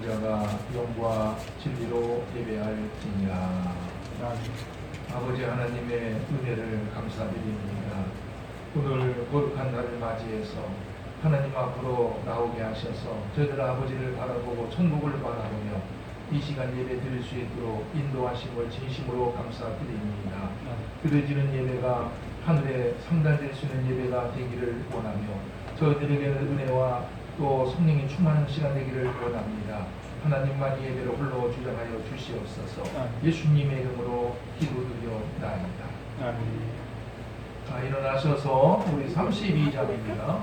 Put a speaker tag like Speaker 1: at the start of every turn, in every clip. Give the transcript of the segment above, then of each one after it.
Speaker 1: 자가 영과 진리로 예배할지니라. 아버지 하나님의 은혜를 감사드립니다. 오늘 거룩한 날을 맞이해서 하나님 앞으로 나오게 하셔서 저희들 아버지를 바라보고 천국을 바라보며 이 시간 예배 드릴 수 있도록 인도하심을 진심으로 감사드립니다. 드려지는 예배가 하늘에 상달될 수 있는 예배가 되기를 원하며 저희들에게는 은혜와 또 성령이 충만한 시간 되기를 원합니다. 하나님만이 예배를 홀로 주장하여 주시옵소서. 예수님의 이름으로 기도드려나이다. 자, 일어나셔서 우리 32장입니다.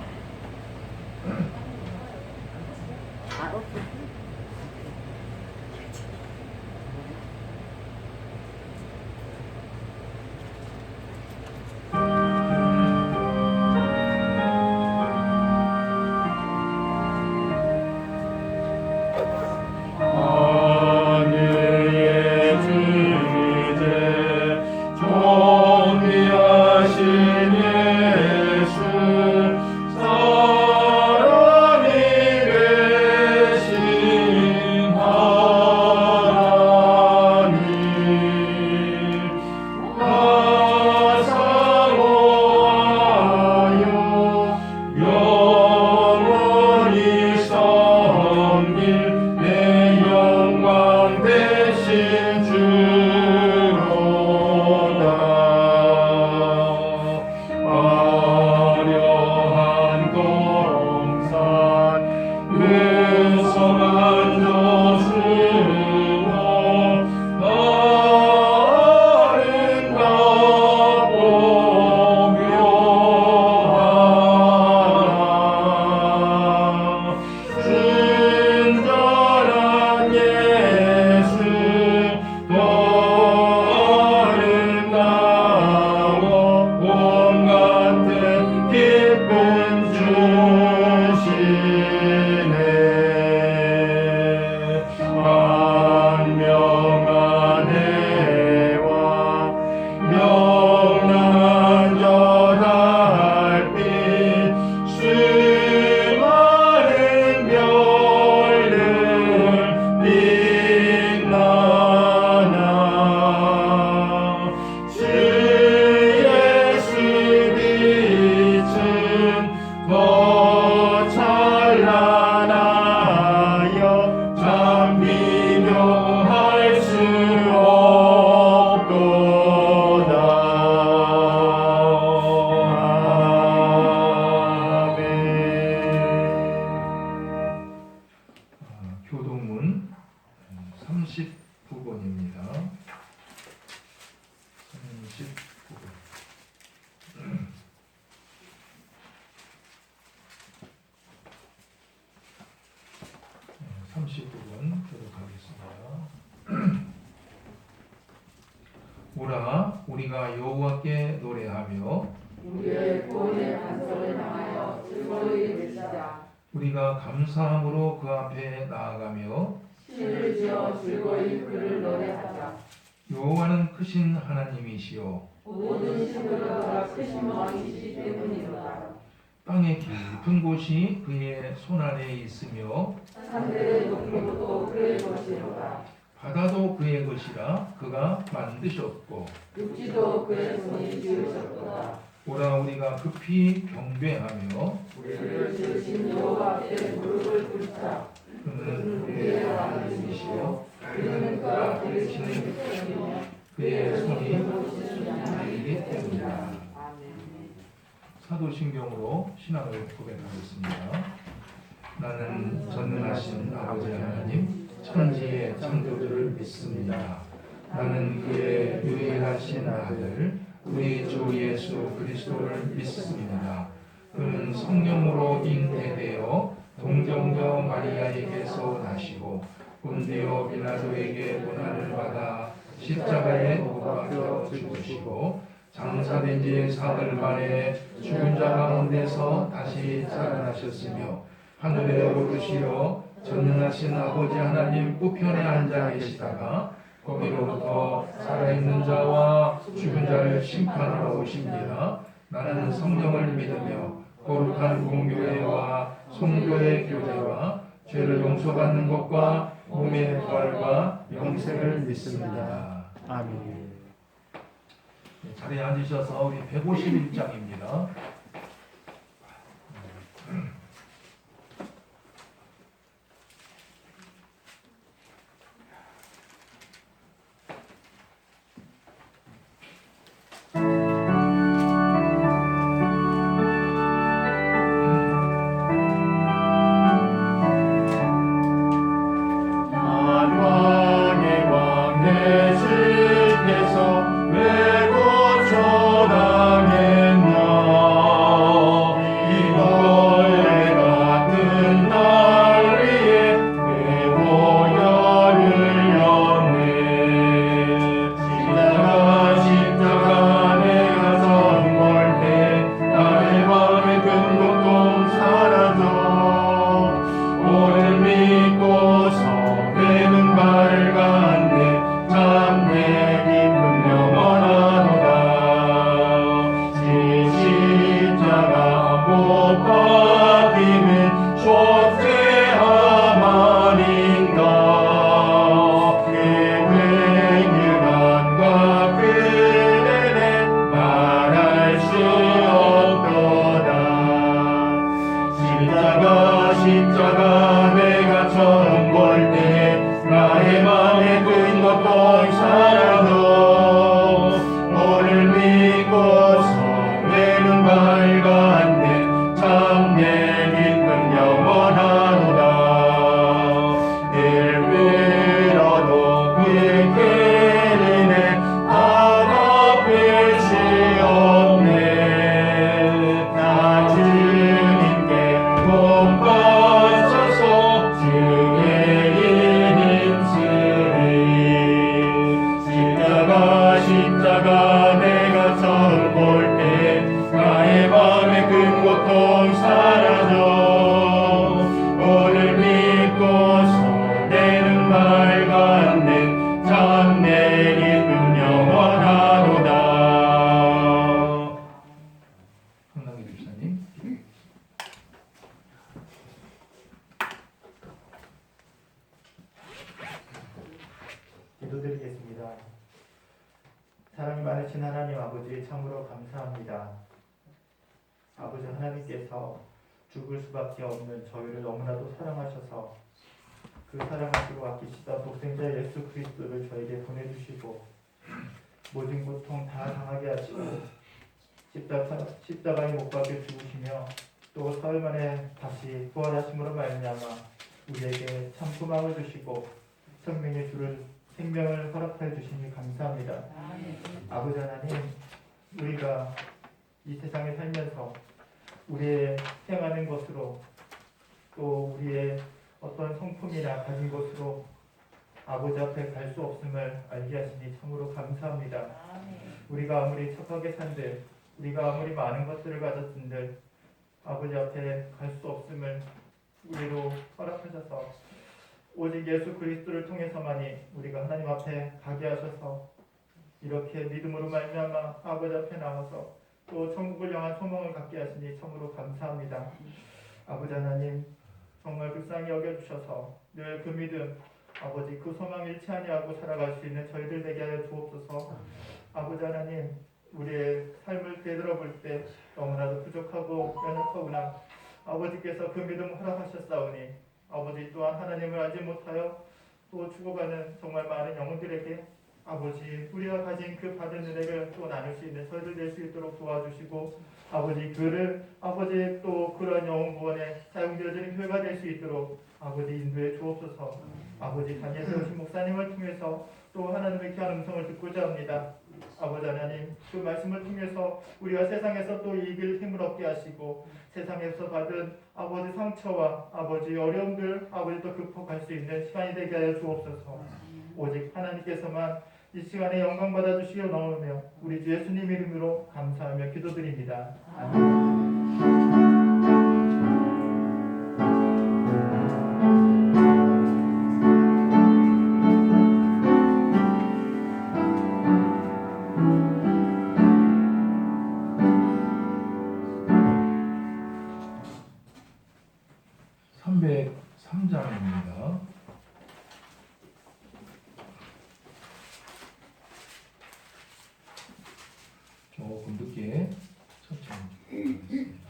Speaker 1: 교동문 39번입니다. 39번 교독하겠습니다. 오라 우리가 여호와께 노래하며
Speaker 2: 우리의 구원의 반석을 향하여 즐거이 외치자.
Speaker 1: 우리가 감사함으로 그 앞에 나아가며
Speaker 2: 신을 지어 즐거이 그를 노래하자.
Speaker 1: 여호와는 크신 하나님이시요
Speaker 2: 모든 신들보다 크신 왕이시기 때문이로다.
Speaker 1: 땅의 깊은 곳이 그의 손안에 있으며
Speaker 2: 산들의 높은 곳도 그의 것이로다.
Speaker 1: 바다도 그의 것이라 그가 만드셨고
Speaker 2: 육지도 그의 손이 지으셨도다.
Speaker 1: 오라 우리가 급히 경배하며
Speaker 2: 우리를 지으신 여호와 앞에 무릎을 꿇자.
Speaker 1: 그는 우리의 하나님이시요 우리는 그 앞에 계시는 백성이며 그의 손이 우리이기 때문이다. 사도신경으로 신앙을 고백하겠습니다. 나는 전능하신 아버지 하나님 천지의 창조주를 믿습니다. 나는 그의 유일하신 아들 우리 주 예수 그리스도를 믿습니다. 그는 성령으로 잉태되어 동정녀 마리아에게서 나시고 본디오 빌라도에게 고난을 받아 십자가에 못 박혀 죽으시고 장사된 지 사흘 만에 죽은 자 가운데서 다시 살아나셨으며 하늘에 오르시어 전능하신 아버지 하나님 우편에 앉아 계시다가 거기로부터 살아있는 자와 죽은 자를 심판하러 오십니다. 나는 성령을 믿으며 거룩한 공교회와 성도의 교제와 죄를 용서받는 것과 몸의 부활과
Speaker 3: 영생을 믿습니다. 아멘.
Speaker 1: 네, 자리에 앉으셔서 우리 151장입니다.
Speaker 3: 만왕의 왕 대신께서 왜 고쳐당했나. 이벌레 같은 날 위에 내 보혈을 흘렸네. 십자가 내가 선볼 때 나의 마음의 큰 고통 사라져. 오늘 믿고서 내 눈 밝았네. 참내 기쁨 영원하도다. 십자가 못 박히는 속죄함 아닌가. 그 긍휼함과 그 은혜 말할 수 없도다. 십자가 내가 처음 볼 때 나의 마음에 든 고통 사라져. 오늘 믿고서 내 눈 밝았네. 참 내 기쁨 영원하도다. 늘 빌어도 그의 은혜 하나뿐이 없네. 나 주님께 복 바쳐서 주의 일 힘쓰리. 십자가 내가 처음 볼 때 나의 마음의 큰 고통 사라져. 오늘 믿고서 내 눈 밝았네. 참 내 기쁨 영원하도다.
Speaker 1: 한강희 집사님.
Speaker 4: 기도드리겠습니다. 사랑이 많으신 하나님 아버지 참으로 감사합니다. 아버지 하나님께서 죽을 수밖에 없는 저희를 너무나도 사랑하셔서 그 사랑하시고 아끼시던 독생자 예수 그리스도를 저에게 보내주시고 모든 고통 다 당하게 하시고 십자가에 못 박혀 죽으시며 또 사흘 만에 다시 부활하심으로 말미암아 우리에게 참 소망을 주시고 생명의 주를 생명을 허락해 주시니 감사합니다. 아버지 하나님, 우리가 이 세상에 살면서 우리의 행하는 것으로 또 우리의 어떤 성품이나 가진 것으로 아버지 앞에 갈 수 없음을 알게 하시니 참으로 감사합니다. 우리가 아무리 착하게 산들, 우리가 아무리 많은 것들을 가졌은들 아버지 앞에 갈 수 없음을 우리로 허락하셔서 오직 예수 그리스도를 통해서만이 우리가 하나님 앞에 가게 하셔서 이렇게 믿음으로 말미암아 아버지 앞에 나와서 또 천국을 향한 소망을 갖게 하시니 참으로 감사합니다. 아버지 하나님, 정말 불쌍히 여겨주셔서 늘 그 믿음, 아버지 그 소망 잃지 아니하고 살아갈 수 있는 저희들 되게 하여 주옵소서. 아버지 하나님, 우리의 삶을 되돌아볼 때 너무나도 부족하고 연약하구나. 아버지께서 그 믿음을 허락하셨사오니 아버지 또한 하나님을 알지 못하여 또 죽어가는 정말 많은 영혼들에게 아버지 우리가 가진 그 받은 은혜를 또 나눌 수 있는 저희들 될 수 있도록 도와주시고 아버지 그를 아버지 또 그러한 영혼 구원에 사용되어지는 교회가 될 수 있도록 아버지 인도해 주옵소서. 아버지 단위에 세우신 목사님을 통해서 또 하나님의 귀한 음성을 듣고자 합니다. 아버지 하나님, 그 말씀을 통해서 우리가 세상에서 또 이길 힘을 얻게 하시고 세상에서 받은 아버지 상처와 아버지 어려움들 아버지 또 극복할 수 있는 시간이 되게 하여 주옵소서. 오직 하나님께서만 이 시간에 영광 받아 주시려 나오며 우리 주 예수님 이름으로 감사하며 기도드립니다. 아멘.
Speaker 1: 3장입니다. 조금 늦게 천천히 하겠습니다.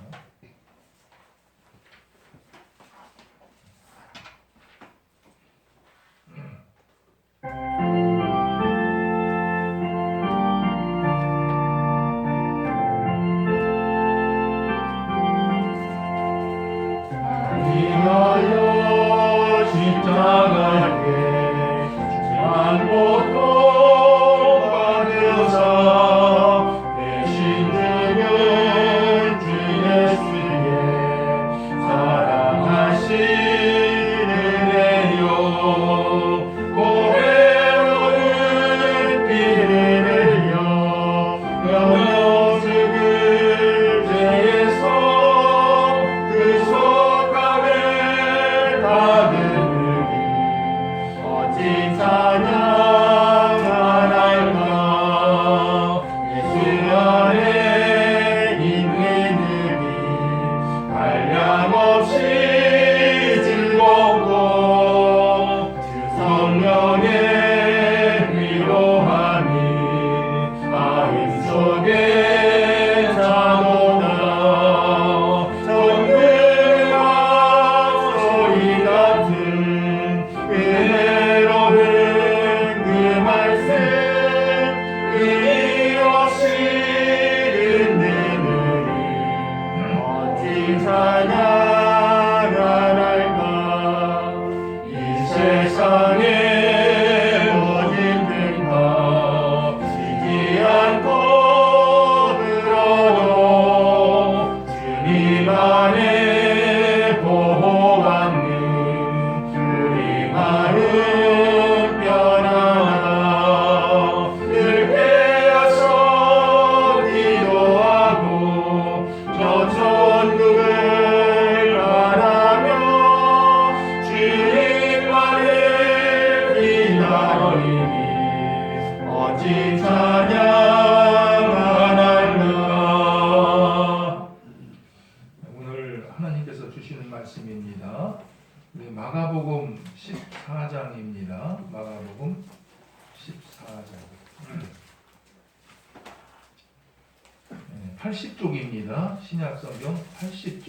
Speaker 3: 위하여 십자가에 중한 고통 받으사 대신 주는 주 예수의 사랑하시는 애요 고배로운 피를 흘려 영영 죽을 죄에서 그 속감을 받으니 어찌 찬양하나이까 예수 안에 있는 은이 한량없이 즐겁고 주 성령의 위로함이 마음 속에 자도다 정금과 소리 같은 은혜로운 그 말씀 끊임없이 듣는 우리 어찌 찬양하나이까 이 세상의 모든 등과 지지 않고 들어도 주님 안에 보호받는 우리 마음 편안하다 늘 깨어서 기도하고 저 천국을 바라며 주님만을 기다리니 어찌 찬양하나이까.
Speaker 1: 오늘 하나님께서 주시는 말씀입니다. 우리 마가복음 14장입니다. 마가복음 14장. 80쪽입니다. 신약성경 80쪽. 80쪽.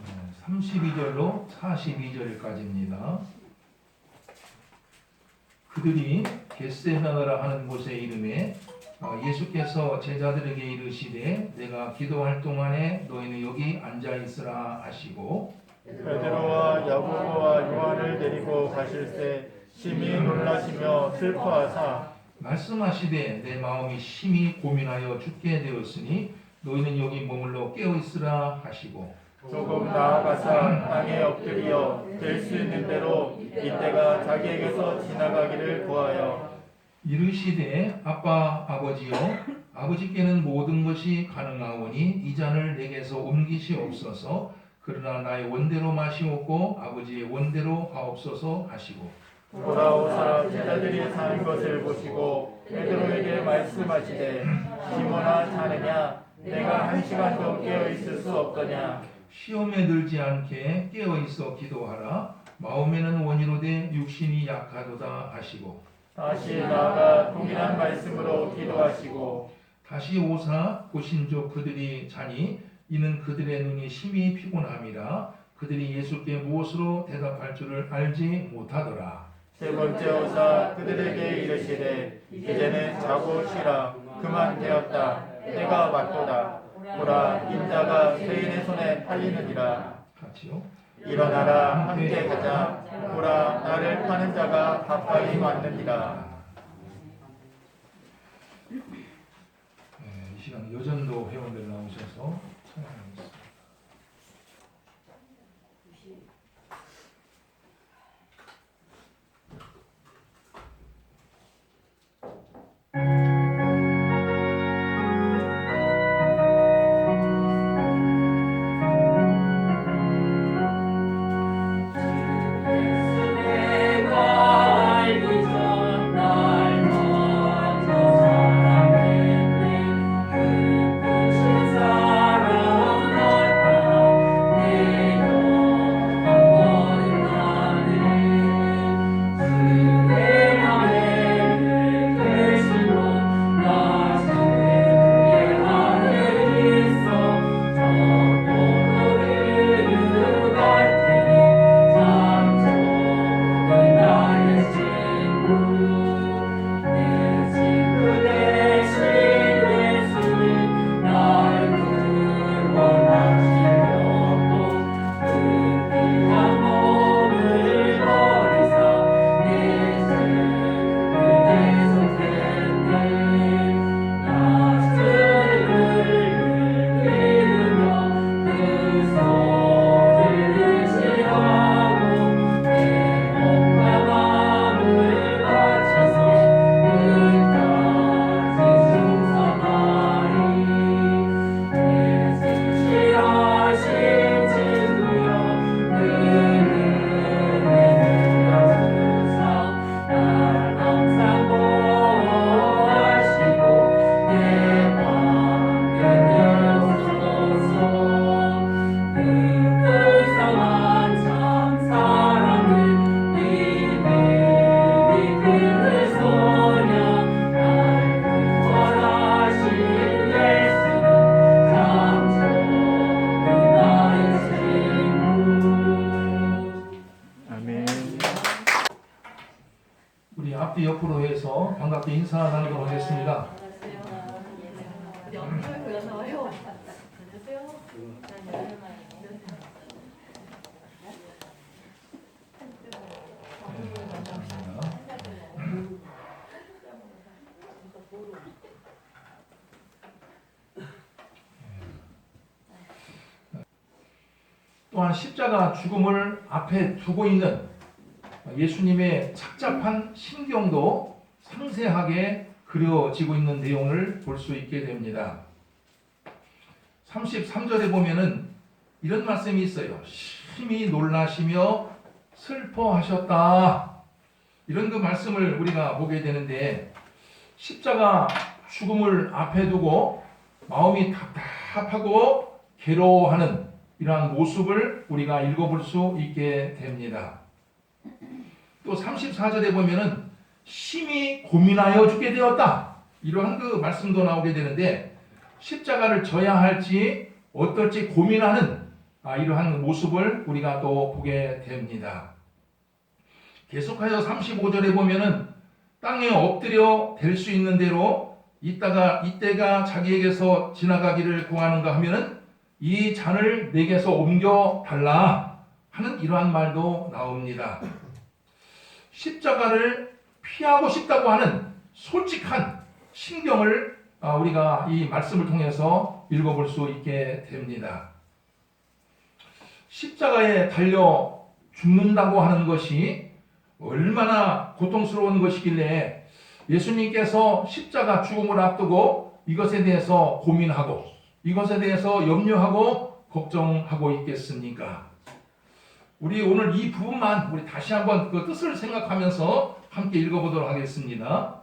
Speaker 1: 네, 32절로 42절까지입니다. 그들이 겟세마네라 하는 곳에 이름에 예수께서 제자들에게 이르시되 내가 기도할 동안에 너희는 여기 앉아 있으라 하시고
Speaker 4: 베드로와 야고보와 요한을 데리고 가실새 심히 놀라시며 슬퍼하사
Speaker 1: 말씀하시되 내 마음이 심히 고민하여 죽게 되었으니 너희는 여기 머물러 깨어 있으라 하시고
Speaker 4: 조금 나아가사 땅에 엎드리어 될 수 있는 대로 이때가 자기에게서 지나가기를 구하여
Speaker 1: 이르시되 아빠 아버지여 아버지께는 모든 것이 가능하오니 이 잔을 내게서 옮기시옵소서 그러나 나의 원대로 마시옵고 아버지의 원대로 하옵소서 하시고
Speaker 4: 돌아오사 제자들이 사는 것을 보시고 베드로에게 말씀하시되 시몬아 자느냐 내가 1시간도 깨어 있을 수 없더냐
Speaker 1: 시험에 들지 않게 깨어 있어 기도하라 마음에는 원이로되 육신이 약하도다 하시고
Speaker 4: 다시 나아가 동일한 말씀으로 기도하시고
Speaker 1: 다시 오사 고신족 그들이 자니 이는 그들의 눈이 심히 피곤함이라 그들이 예수께 무엇으로 대답할 줄을 알지 못하더라.
Speaker 4: 세 번째 오사 그들에게 이르시되 이제는 자고 쉬라 그만 되었다 때가 왔도다 보라 인자가 죄인의 손에 팔리느니라
Speaker 1: 같이요.
Speaker 4: 일어나라 함께 가자 보라 나를 파는 자가 가까이 왔느니라.
Speaker 1: 이 시간 여전도 회원들 나오셔서 찬양하겠습니다.
Speaker 2: 예수의
Speaker 1: 또한 십자가 죽음을 앞에 두고 있는 예수님의 착잡한 심경도 상세하게 그려지고 있는 내용을 볼 수 있게 됩니다. 33절에 보면은 이런 말씀이 있어요. 심히 놀라시며 슬퍼하셨다. 이런 그 말씀을 우리가 보게 되는데, 십자가 죽음을 앞에 두고 마음이 답답하고 괴로워하는 이러한 모습을 우리가 읽어볼 수 있게 됩니다. 또 34절에 보면은 심히 고민하여 죽게 되었다. 이러한 그 말씀도 나오게 되는데, 십자가를 져야 할지 어떨지 고민하는 이러한 모습을 우리가 또 보게 됩니다. 계속하여 35절에 보면은 땅에 엎드려 댈 수 있는 대로 이때가 자기에게서 지나가기를 구하는가 하면은 이 잔을 내게서 옮겨 달라 하는 이러한 말도 나옵니다. 십자가를 피하고 싶다고 하는 솔직한 심경을 우리가 이 말씀을 통해서 읽어볼 수 있게 됩니다. 십자가에 달려 죽는다고 하는 것이 얼마나 고통스러운 것이길래 예수님께서 십자가 죽음을 앞두고 이것에 대해서 고민하고 이것에 대해서 염려하고 걱정하고 있겠습니까? 우리 오늘 이 부분만 우리 다시 한번 그 뜻을 생각하면서 함께 읽어보도록 하겠습니다.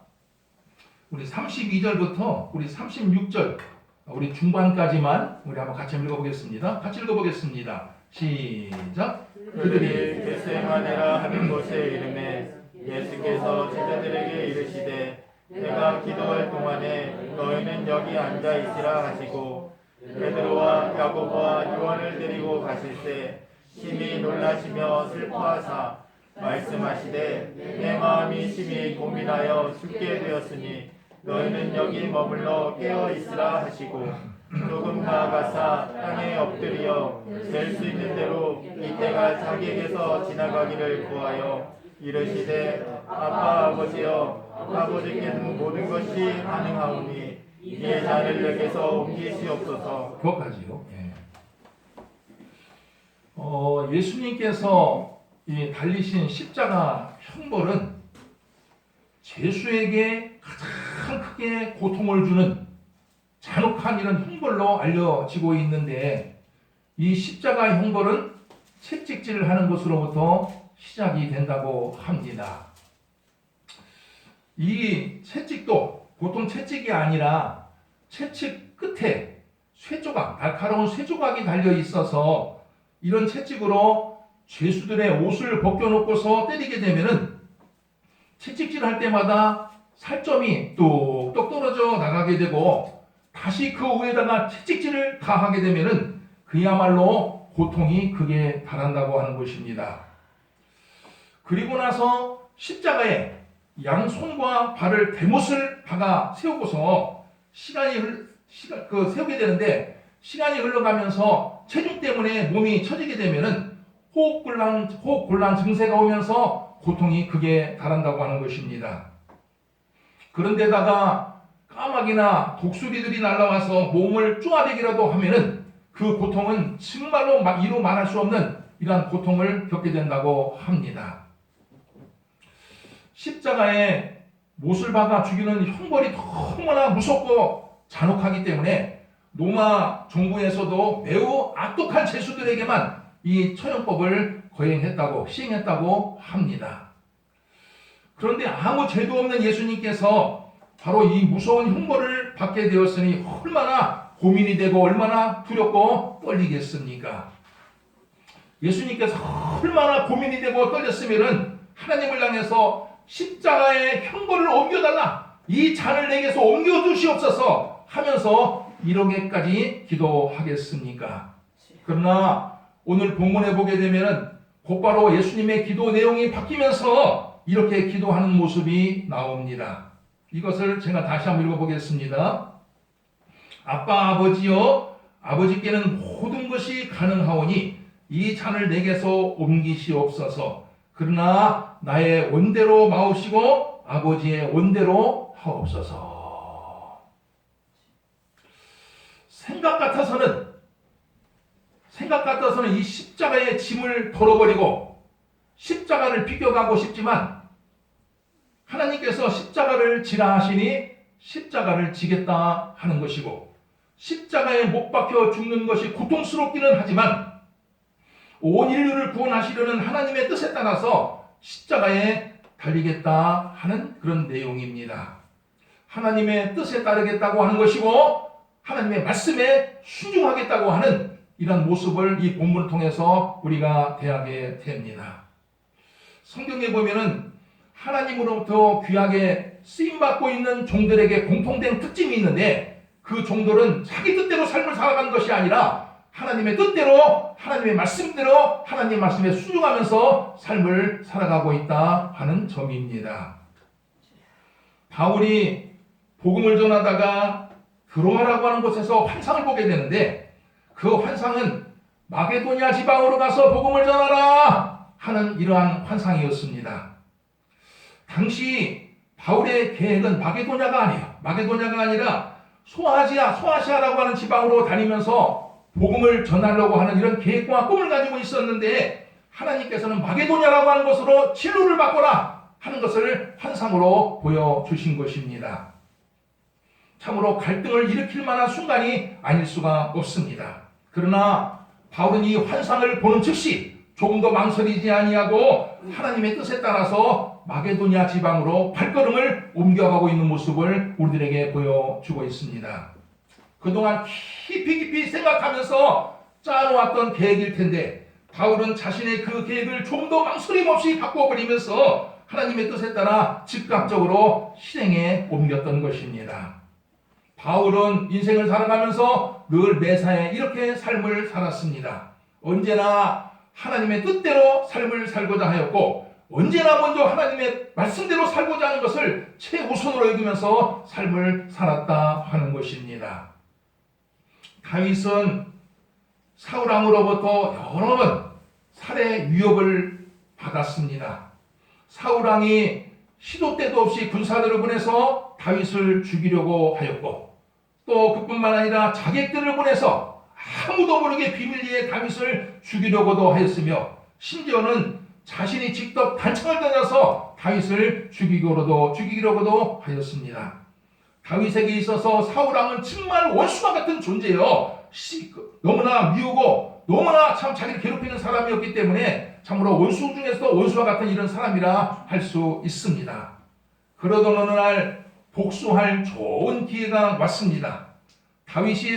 Speaker 1: 우리 32절부터 우리 36절 우리 중반까지만 우리 한번 같이 읽어보겠습니다. 같이 읽어보겠습니다. 시작.
Speaker 3: 그들이 겟세마네라 하는 곳에 이름에 예수께서 제자들에게 이르시되 내가 기도할 동안에 너희는 여기 앉아 있으라 하시고 베드로와 야고보와 요한을 데리고 가실새 심히 놀라시며 슬퍼하사 말씀하시되 내 마음이 심히 고민하여 죽게 되었으니 너희는 여기 머물러 깨어 있으라 하시고 조금 나아가사 땅에 엎드려 될 수 있는 대로 이때가 자기에게서 지나가기를 구하여 이르시되 아빠 아버지여 아버지께는 모든 것이 가능하오니 이 잔을 내게서 옮기시옵소서.
Speaker 1: 그것까지요. 예수님께서 달리신 십자가 형벌은 죄수에게 가장 크게 고통을 주는 잔혹한 이런 형벌로 알려지고 있는데, 이 십자가 형벌은 채찍질을 하는 것으로부터 시작이 된다고 합니다. 이 채찍도 보통 채찍이 아니라 채찍 끝에 쇠조각, 날카로운 쇠조각이 달려 있어서 이런 채찍으로 죄수들의 옷을 벗겨놓고서 때리게 되면은 채찍질 할 때마다 살점이 뚝뚝 떨어져 나가게 되고, 다시 그 위에다가 채찍질을 가하게 되면은 그야말로 고통이 극에 달한다고 하는 것입니다. 그리고 나서 십자가에 양손과 발을 대못을 박아 세우고서 세우게 되는데, 시간이 흘러가면서 체중 때문에 몸이 처지게 되면은 호흡곤란 증세가 오면서 고통이 극에 달한다고 하는 것입니다. 그런데다가 까마귀나 독수리들이 날아와서 몸을 쪼아대기라도 하면은 그 고통은 정말로 이루 말할 수 없는 이러한 고통을 겪게 된다고 합니다. 십자가에 못을 박아 죽이는 형벌이 너무나 무섭고 잔혹하기 때문에 로마 정부에서도 매우 악독한 죄수들에게만 이 처형법을 시행했다고 합니다. 그런데 아무 죄도 없는 예수님께서 바로 이 무서운 형벌을 받게 되었으니 얼마나 고민이 되고 얼마나 두렵고 떨리겠습니까? 예수님께서 얼마나 고민이 되고 떨렸으면 하나님을 향해서 십자가의 형벌을 옮겨달라, 이 잔을 내게서 옮겨주시옵소서 하면서 이렇게까지 기도하겠습니까? 그러나 오늘 본문에 보게 되면 곧바로 예수님의 기도 내용이 바뀌면서 이렇게 기도하는 모습이 나옵니다. 이것을 제가 다시 한번 읽어보겠습니다. 아빠 아버지여 아버지께는 모든 것이 가능하오니 이 잔을 내게서 옮기시옵소서. 그러나 나의 원대로 마옵시고 아버지의 원대로 하옵소서. 생각 같아서는 이 십자가의 짐을 덜어버리고 십자가를 비껴가고 싶지만 하나님께서 십자가를 지라 하시니 십자가를 지겠다 하는 것이고, 십자가에 못 박혀 죽는 것이 고통스럽기는 하지만 온 인류를 구원하시려는 하나님의 뜻에 따라서 십자가에 달리겠다 하는 그런 내용입니다. 하나님의 뜻에 따르겠다고 하는 것이고 하나님의 말씀에 순종하겠다고 하는 이런 모습을 이 본문을 통해서 우리가 대하게 됩니다. 성경에 보면은 하나님으로부터 귀하게 쓰임받고 있는 종들에게 공통된 특징이 있는데, 그 종들은 자기 뜻대로 삶을 살아가는 것이 아니라 하나님의 뜻대로, 하나님의 말씀대로, 하나님의 말씀에 순종하면서 삶을 살아가고 있다 하는 점입니다. 바울이 복음을 전하다가 드로아라고 하는 곳에서 환상을 보게 되는데, 그 환상은 마게도냐 지방으로 가서 복음을 전하라 하는 이러한 환상이었습니다. 당시 바울의 계획은 마게도냐가 아니라 소아시아라고 하는 지방으로 다니면서 복음을 전하려고 하는 이런 계획과 꿈을 가지고 있었는데, 하나님께서는 마게도냐라고 하는 곳으로 진로를 바꿔라 하는 것을 환상으로 보여주신 것입니다. 참으로 갈등을 일으킬 만한 순간이 아닐 수가 없습니다. 그러나 바울은 이 환상을 보는 즉시 조금 더 망설이지 아니하고 하나님의 뜻에 따라서 마게도냐 지방으로 발걸음을 옮겨가고 있는 모습을 우리들에게 보여주고 있습니다. 그동안 깊이 생각하면서 짜놓았던 계획일 텐데, 바울은 자신의 그 계획을 좀 더 망설임 없이 바꿔버리면서 하나님의 뜻에 따라 즉각적으로 실행에 옮겼던 것입니다. 바울은 인생을 살아가면서 늘 매사에 이렇게 삶을 살았습니다. 언제나 하나님의 뜻대로 삶을 살고자 하였고, 언제나 먼저 하나님의 말씀대로 살고자 하는 것을 최우선으로 여기면서 삶을 살았다 하는 것입니다. 다윗은 사울왕으로부터 여러 번 살해 위협을 받았습니다. 사울왕이 시도 때도 없이 군사들을 보내서 다윗을 죽이려고 하였고, 또 그뿐만 아니라 자객들을 보내서 아무도 모르게 비밀리에 다윗을 죽이려고도 하였으며, 심지어는 자신이 직접 단창을 던져서 다윗을 죽이려고도 하였습니다. 다윗에게 있어서 사울왕은 정말 원수와 같은 존재요, 너무나 미우고 너무나 참 자기를 괴롭히는 사람이었기 때문에 참으로 원수 중에서도 원수와 같은 이런 사람이라 할 수 있습니다. 그러던 어느 날 복수할 좋은 기회가 왔습니다. 다윗이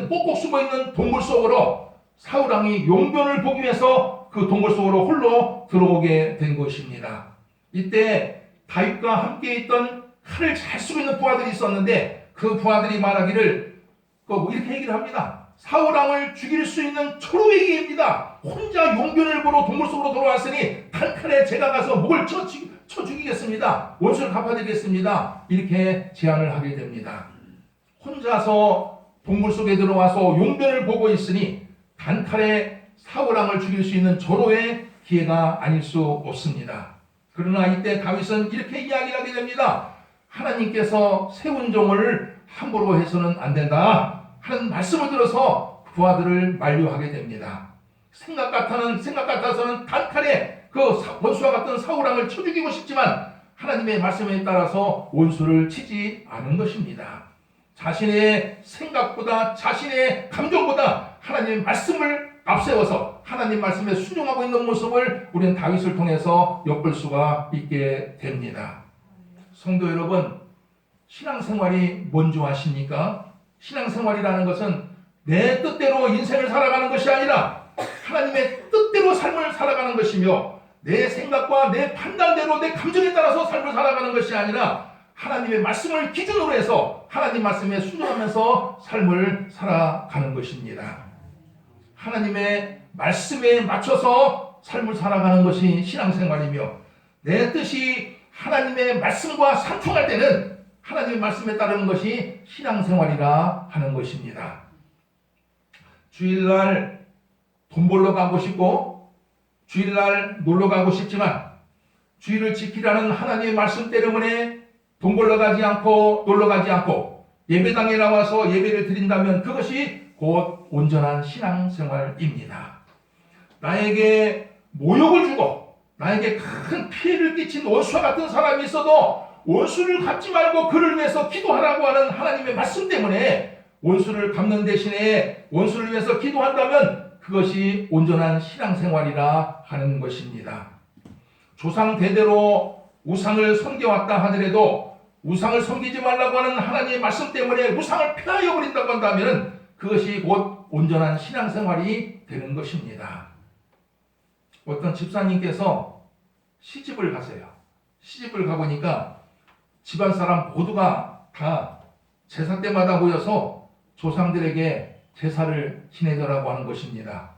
Speaker 1: 꼭꼭 숨어있는 동굴 속으로 사울왕이 용변을 보기 위해서 그 동굴 속으로 홀로 들어오게 된 것입니다. 이때 다윗과 함께 있던 칼을 잘 쓰고 있는 부하들이 있었는데, 그 부하들이 말하기를 이렇게 얘기를 합니다. 사울왕을 죽일 수 있는 철호의 기회입니다. 혼자 용변을 보러 동굴 속으로 들어왔으니 단칼에 제가 가서 목을 쳐 죽이겠습니다. 원수를 갚아드리겠습니다. 이렇게 제안을 하게 됩니다. 혼자서 동굴 속에 들어와서 용변을 보고 있으니 단칼에 사울왕을 죽일 수 있는 절호의 기회가 아닐 수 없습니다. 그러나 이때 다윗은 이렇게 이야기를 하게 됩니다. 하나님께서 세운 종을 함부로 해서는 안 된다 하는 말씀을 들어서 부하들을 만류하게 됩니다. 생각 같아서는 단칼에 그 원수와 같은 사울왕을 쳐 죽이고 싶지만 하나님의 말씀에 따라서 원수를 치지 않은 것입니다. 자신의 생각보다, 자신의 감정보다 하나님의 말씀을 앞세워서 하나님 말씀에 순종하고 있는 모습을 우리는 다윗을 통해서 엿볼 수가 있게 됩니다. 성도 여러분, 신앙생활이 뭔지 아십니까? 신앙생활이라는 것은 내 뜻대로 인생을 살아가는 것이 아니라 하나님의 뜻대로 삶을 살아가는 것이며, 내 생각과 내 판단대로 내 감정에 따라서 삶을 살아가는 것이 아니라 하나님의 말씀을 기준으로 해서 하나님 말씀에 순종하면서 삶을 살아가는 것입니다. 하나님의 말씀에 맞춰서 삶을 살아가는 것이 신앙생활이며, 내 뜻이 하나님의 말씀과 상충할 때는 하나님의 말씀에 따르는 것이 신앙생활이라 하는 것입니다. 주일날 돈 벌러 가고 싶고 주일날 놀러 가고 싶지만 주일을 지키라는 하나님의 말씀 때문에 돈 벌러 가지 않고 놀러 가지 않고 예배당에 나와서 예배를 드린다면 그것이 곧 온전한 신앙생활입니다. 나에게 모욕을 주고 나에게 큰 피해를 끼친 원수와 같은 사람이 있어도 원수를 갚지 말고 그를 위해서 기도하라고 하는 하나님의 말씀 때문에 원수를 갚는 대신에 원수를 위해서 기도한다면 그것이 온전한 신앙생활이라 하는 것입니다. 조상 대대로 우상을 섬겨왔다 하더라도 우상을 섬기지 말라고 하는 하나님의 말씀 때문에 우상을 폐하여 버린다고 한다면 그것이 곧 온전한 신앙생활이 되는 것입니다. 어떤 집사님께서 시집을 가세요. 시집을 가보니까 집안 사람 모두가 다 제사 때마다 모여서 조상들에게 제사를 지내더라고 하는 것입니다.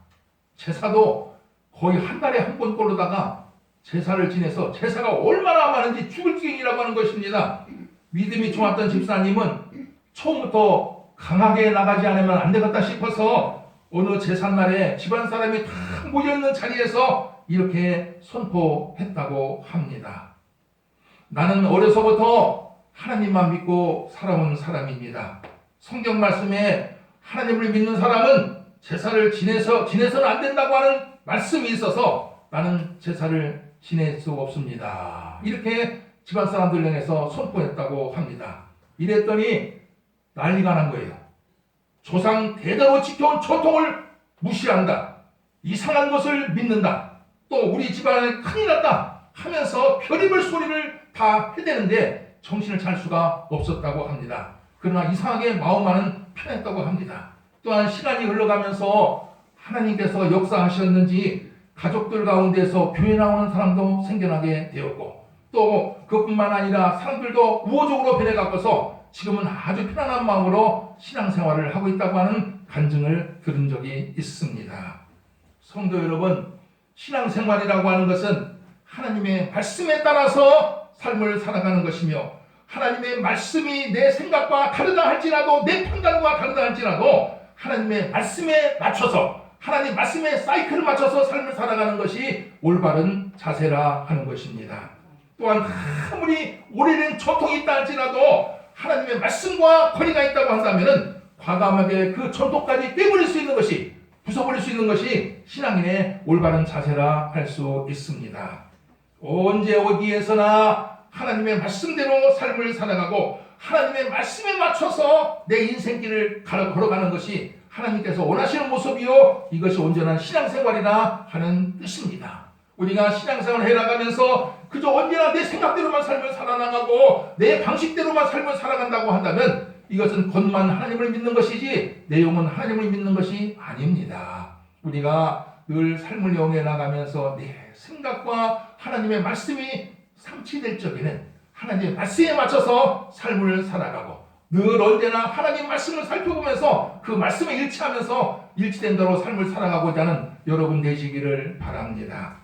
Speaker 1: 제사도 거의 한 달에 한 번꼴로다가 제사를 지내서 제사가 얼마나 많은지 죽을 지경이라고 하는 것입니다. 믿음이 좋았던 집사님은 처음부터 강하게 나가지 않으면 안 되겠다 싶어서 어느 제삿날에 집안 사람이 다 모여있는 자리에서 이렇게 선포했다고 합니다. 나는 어려서부터 하나님만 믿고 살아온 사람입니다. 성경 말씀에 하나님을 믿는 사람은 제사를 지내서는 안 된다고 하는 말씀이 있어서 나는 제사를 지낼 수 없습니다. 이렇게 집안 사람들 중에서 선포했다고 합니다. 이랬더니 난리가 난 거예요. 조상 대대로 지켜온 전통을 무시한다. 이상한 것을 믿는다. 또 우리 집안에 큰일 났다 하면서 별의별 소리를 다 해대는데 정신을 차릴 수가 없었다고 합니다. 그러나 이상하게 마음만은 편했다고 합니다. 또한 시간이 흘러가면서 하나님께서 역사하셨는지 가족들 가운데서 교회 나오는 사람도 생겨나게 되었고 또 그뿐만 아니라 사람들도 우호적으로 변해가고서 지금은 아주 편안한 마음으로 신앙생활을 하고 있다고 하는 간증을 들은 적이 있습니다. 성도 여러분, 신앙생활이라고 하는 것은 하나님의 말씀에 따라서 삶을 살아가는 것이며 하나님의 말씀이 내 생각과 다르다 할지라도 내 판단과 다르다 할지라도 하나님의 말씀에 맞춰서 하나님 말씀의 사이클을 맞춰서 삶을 살아가는 것이 올바른 자세라 하는 것입니다. 또한 아무리 오래된 전통이 있다 할지라도 하나님의 말씀과 거리가 있다고 한다면 과감하게 그 전통까지 깨버릴 수 있는 것이 부숴버릴 수 있는 것이 신앙인의 올바른 자세라 할 수 있습니다. 언제 어디에서나 하나님의 말씀대로 삶을 살아가고 하나님의 말씀에 맞춰서 내 인생길을 걸어가는 것이 하나님께서 원하시는 모습이요 이것이 온전한 신앙생활이라 하는 뜻입니다. 우리가 신앙생활을 해나가면서 그저 언제나 내 생각대로만 삶을 살아나가고 내 방식대로만 삶을 살아간다고 한다면 이것은 겉만 하나님을 믿는 것이지 내용은 하나님을 믿는 것이 아닙니다. 우리가 늘 삶을 영해 나가면서 내 생각과 하나님의 말씀이 상치될 적에는 하나님의 말씀에 맞춰서 삶을 살아가고 늘 언제나 하나님 말씀을 살펴보면서 그 말씀에 일치하면서 일치된 대로 삶을 살아가고자 하는 여러분 되시기를 바랍니다.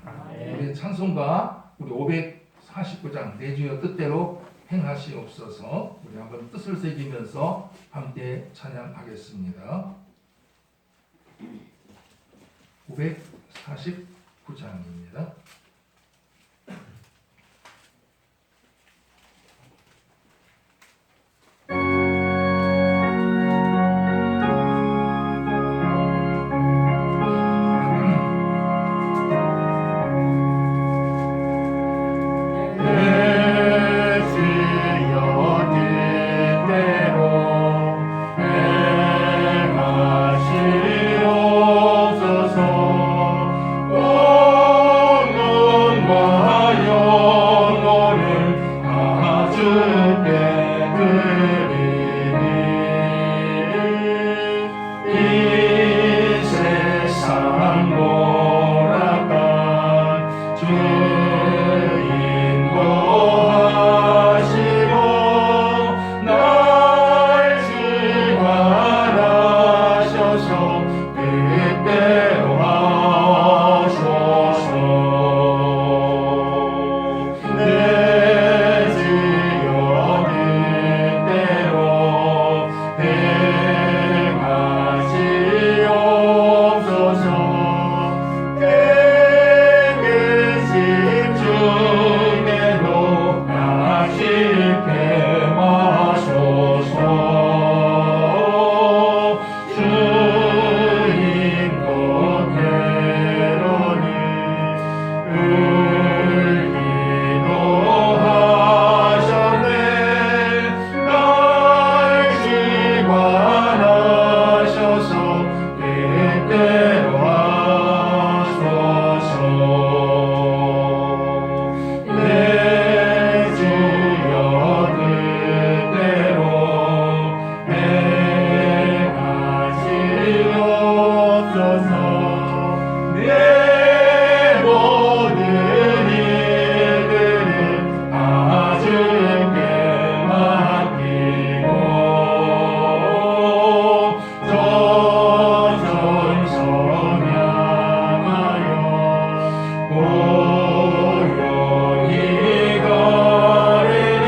Speaker 1: 우리 찬송가 우리 549장 내 주여 뜻대로 행하시옵소서. 우리 한번 뜻을 새기면서 함께 찬양하겠습니다. 549장입니다.
Speaker 3: 행하시옵소서. 주옵소서. 내 모든 일들을 아주께 맡기고 전성 향하여 고요히 걸으니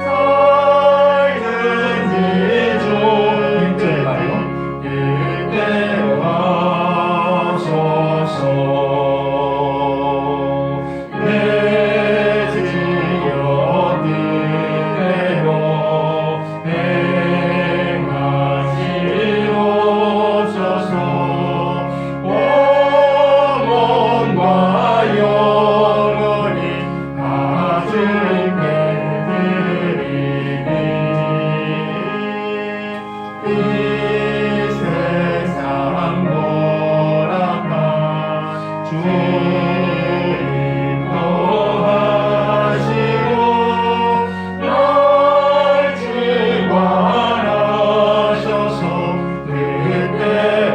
Speaker 3: 살든지
Speaker 1: 일절에 말이요.
Speaker 3: 그때 와소서. 내 지역 뜻대로 행하시옵소서. 온 몸과 영원히 아주께 드리니 이 세상 모락나 주인도 하시고 날 주관하셔서 그때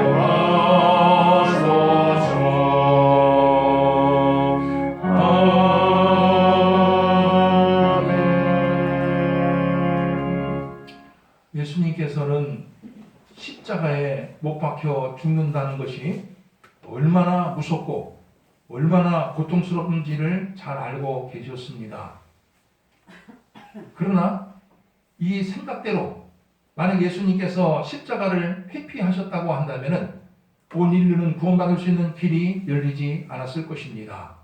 Speaker 3: 와소서. 아멘.
Speaker 1: 예수님께서는 십자가에 못 박혀 죽는다는 것이 얼마나 무섭고 얼마나 고통스러운지를 잘 알고 계셨습니다. 그러나 이 생각대로 만약 예수님께서 십자가를 회피하셨다고 한다면 온 인류는 구원받을 수 있는 길이 열리지 않았을 것입니다.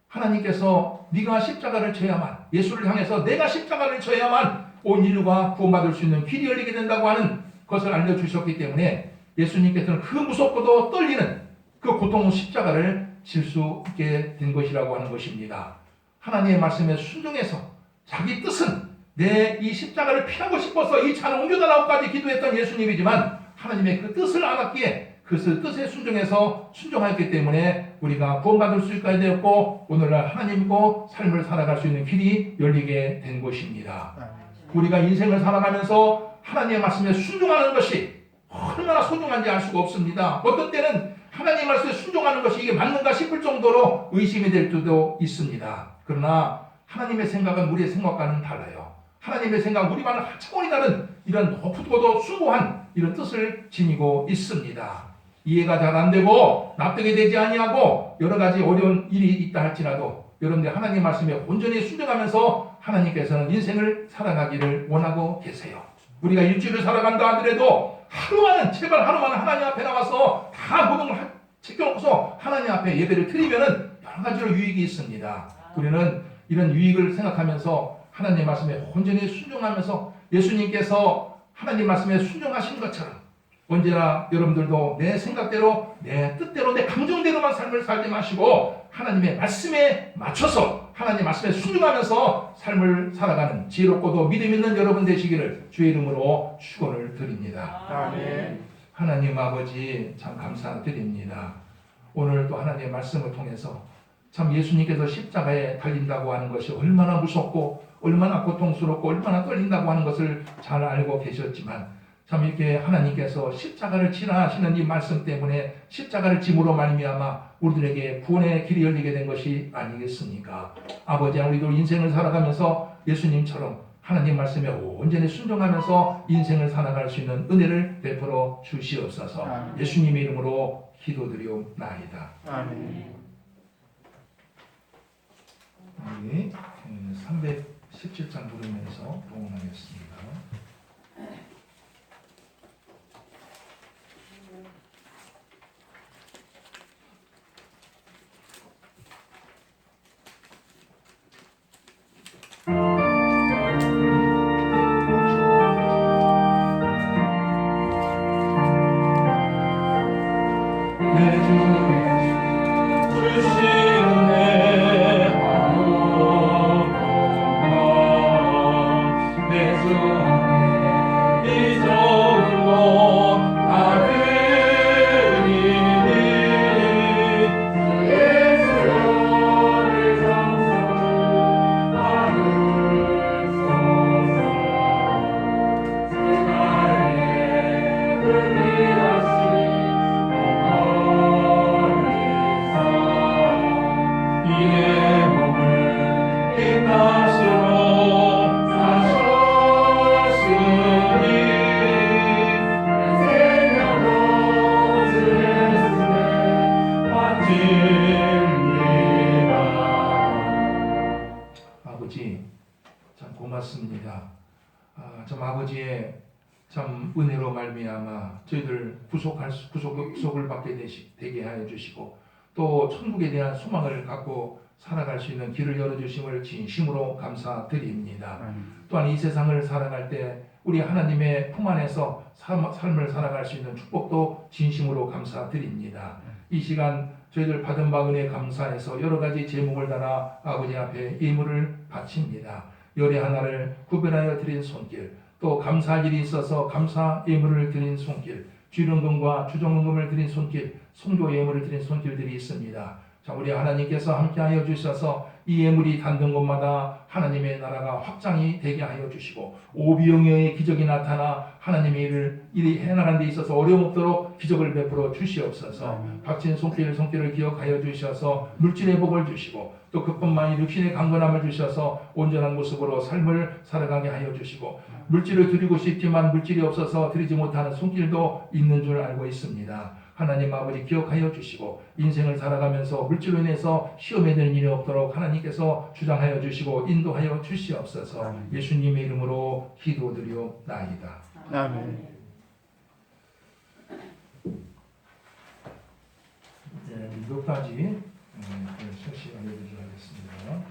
Speaker 1: 하나님께서 네가 십자가를 져야만, 예수를 향해서 내가 십자가를 져야만 온 인류가 구원받을 수 있는 길이 열리게 된다고 하는 것을 알려주셨기 때문에 예수님께서는 그 무섭고도 떨리는 그 고통 십자가를 질 수 있게 된 것이라고 하는 것입니다. 하나님의 말씀에 순종해서 자기 뜻은 내 이 십자가를 피하고 싶어서 이 잔을 옮겨달라고까지 기도했던 예수님이지만 하나님의 그 뜻을 알았기에 그 뜻에 순종해서 순종하였기 때문에 우리가 구원받을 수 있게 되었고 오늘날 하나님과 삶을 살아갈 수 있는 길이 열리게 된 것입니다. 우리가 인생을 살아가면서 하나님의 말씀에 순종하는 것이 얼마나 소중한지 알 수가 없습니다. 어떤 때는 하나님의 말씀에 순종하는 것이 이게 맞는가 싶을 정도로 의심이 될 때도 있습니다. 그러나 하나님의 생각은 우리의 생각과는 달라요. 하나님의 생각은 우리와는 한 차원이 다른 이런 높고도 숭고한 이런 뜻을 지니고 있습니다. 이해가 잘 안 되고 납득이 되지 아니하고 여러 가지 어려운 일이 있다 할지라도 여러분들 하나님 말씀에 온전히 순종하면서 하나님께서는 인생을 살아가기를 원하고 계세요. 우리가 일주일을 살아간다 하더라도 하루만은 제발 하루만은 하나님 앞에 나와서 다 모든 걸 제껴놓고서 하나님 앞에 예배를 드리면은 여러 가지로 유익이 있습니다. 우리는 이런 유익을 생각하면서 하나님 말씀에 온전히 순종하면서 예수님께서 하나님 말씀에 순종하신 것처럼 언제나 여러분들도 내 생각대로 내 뜻대로 내 감정대로만 삶을 살지 마시고 하나님의 말씀에 맞춰서 하나님 말씀에 순종하면서 삶을 살아가는 지혜롭고도 믿음 있는 여러분 되시기를 주의 이름으로 축원을 드립니다.
Speaker 3: 아멘.
Speaker 1: 하나님 아버지 참 감사드립니다. 오늘 또 하나님의 말씀을 통해서 참 예수님께서 십자가에 달린다고 하는 것이 얼마나 무섭고 얼마나 고통스럽고 얼마나 떨린다고 하는 것을 잘 알고 계셨지만 참 이렇게 하나님께서 십자가를 지라 하시는 이 말씀 때문에 십자가를 짐으로 말미암아 우리들에게 구원의 길이 열리게 된 것이 아니겠습니까? 아버지, 우리도 인생을 살아가면서 예수님처럼 하나님 말씀에 온전히 순종하면서 인생을 살아갈 수 있는 은혜를 베풀어 주시옵소서.
Speaker 4: 아멘.
Speaker 1: 예수님의 이름으로 기도드리옵나이다.
Speaker 4: 아멘.
Speaker 1: 우리 317장 부르면서 동원하겠습니다.
Speaker 3: 은혜하시
Speaker 1: 참 은혜로 말미암아 저희들 구속을 받게 되게 하여 주시고 또 천국에 대한 소망을 갖고 살아갈 수 있는 길을 열어주심을 진심으로 감사드립니다. 또한 이 세상을 살아갈 때 우리 하나님의 품 안에서 삶을 살아갈 수 있는 축복도 진심으로 감사드립니다. 이 시간 저희들 받은 바 은혜 감사해서 여러 가지 제목을 달아 아버지 앞에 예물을 바칩니다. 열의 하나를 구별하여 드린 손길, 또 감사할 일이 있어서 감사 예물을 드린 손길, 주일헌금과 주정헌금을 드린 손길, 성도 예물을 드린 손길들이 있습니다. 자, 우리 하나님께서 함께하여 주셔서 이 예물이 닿는 곳마다 하나님의 나라가 확장이 되게 하여 주시고 오비영여의 기적이 나타나 하나님의 일이 해나가는 데 있어서 어려움 없도록 기적을 베풀어 주시옵소서. 박진 손길을 기억하여 주셔서 물질의 복을 주시고 또 그뿐만 육신의 강건함을 주셔서 온전한 모습으로 삶을 살아가게 하여 주시고 물질을 드리고 싶지만 물질이 없어서 드리지 못하는 손길도 있는 줄 알고 있습니다. 하나님 아버지 기억하여 주시고 인생을 살아가면서 물질로 인해서 시험에 드는 일이 없도록 하나님께서 주장하여 주시고 인도하여 주시옵소서. 예수님의 이름으로 기도드리옵나이다.
Speaker 4: 아멘.
Speaker 1: 몇 가지 소식 알려드리도록 하겠습니다.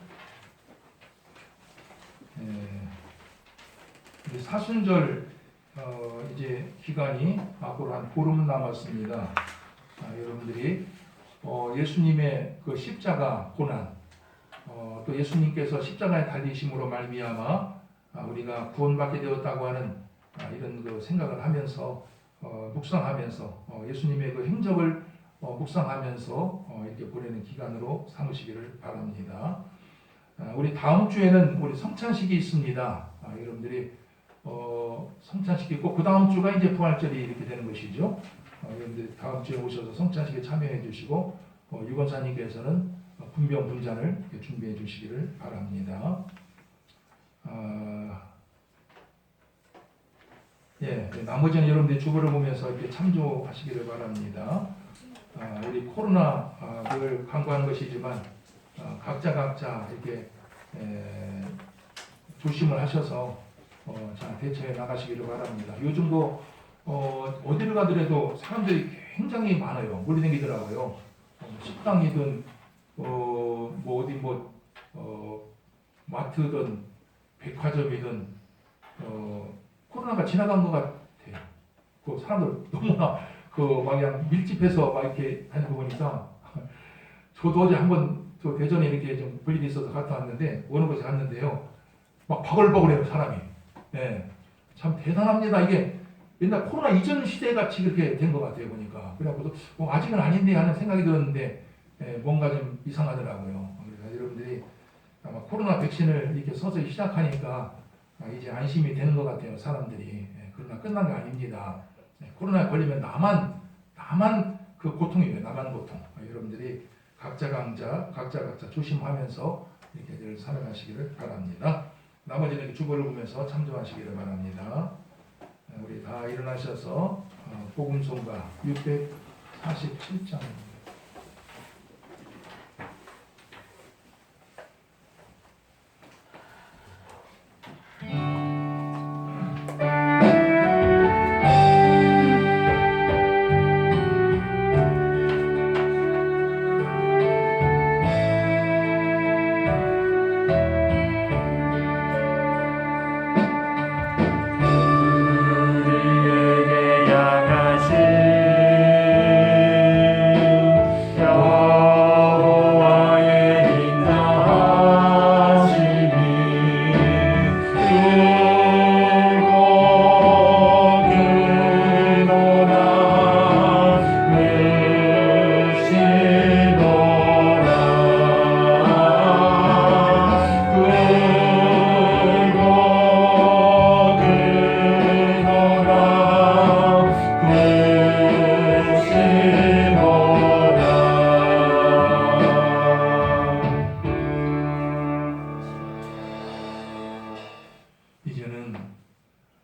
Speaker 1: 이제 사순절 이제 기간이 앞으로 한 보름 남았습니다. 여러분들이 예수님의 그 십자가 고난, 또 예수님께서 십자가에 달리심으로 말미암아 우리가 구원받게 되었다고 하는 이런 그 생각을 하면서 묵상하면서 예수님의 그 행적을 묵상하면서 이렇게 보내는 기간으로 삼으시기를 바랍니다. 우리 다음 주에는 우리 성찬식이 있습니다. 여러분들이 성찬식이 있고 그 다음 주가 이제 부활절이 이렇게 되는 것이죠. 여러분들 다음 주에 오셔서 성찬식에 참여해 주시고 유건사님께서는 분병 분잔을 준비해 주시기를 바랍니다. 나머지는 여러분들이 주보를 보면서 이렇게 참조하시기를 바랍니다. 우리 코로나를 강구하는 것이지만 각자 이렇게 조심을 하셔서 잘 대처해 나가시기를 바랍니다. 요즘도 어디를 가더라도 사람들이 굉장히 많아요. 몰려다니더라고요. 식당이든 마트든 백화점이든 코로나가 지나간 것 같아요. 그 사람들 너무나 막 그냥 밀집해서 막 이렇게 다니고 보니까 저도 어제 한번 저 대전에 이렇게 좀 볼일이 있어서 갔다 왔는데 어느 곳에 갔는데요. 막 바글바글해요 사람이. 네, 참 대단합니다. 이게 옛날 코로나 이전 시대 같이 그렇게 된 것 같아요 보니까. 그래갖고도 아직은 아닌데 하는 생각이 들었는데 뭔가 좀 이상하더라고요. 그래서 여러분들이 아마 코로나 백신을 이렇게 서서히 시작하니까 이제 안심이 되는 것 같아요 사람들이. 그러나 끝난 게 아닙니다. 코로나에 걸리면 나만 그 고통이에요. 나만 고통. 여러분들이 각자 조심하면서 이렇게 늘 살아가시기를 바랍니다. 나머지는 주보를 보면서 참조하시기를 바랍니다. 우리 다 일어나셔서 복음송가 647장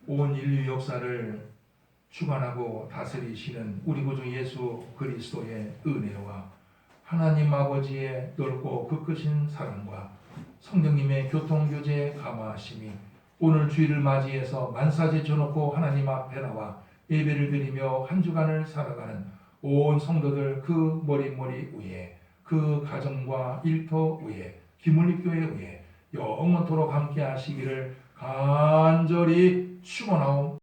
Speaker 1: 온 인류 역사를 주관하고 다스리시는 우리 구주 예수 그리스도의 은혜와 하나님 아버지의 넓고 그 크신 사랑과 성령님의 교통교제 감화하심이 오늘 주일을 맞이해서 만사 제쳐놓고 하나님 앞에 나와 예배를 드리며 한 주간을 살아가는 온 성도들 그 머리 위에 그 가정과 일터 위에 기물립교회 위에 영원토록 함께 하시기를 간절히 축원하옵.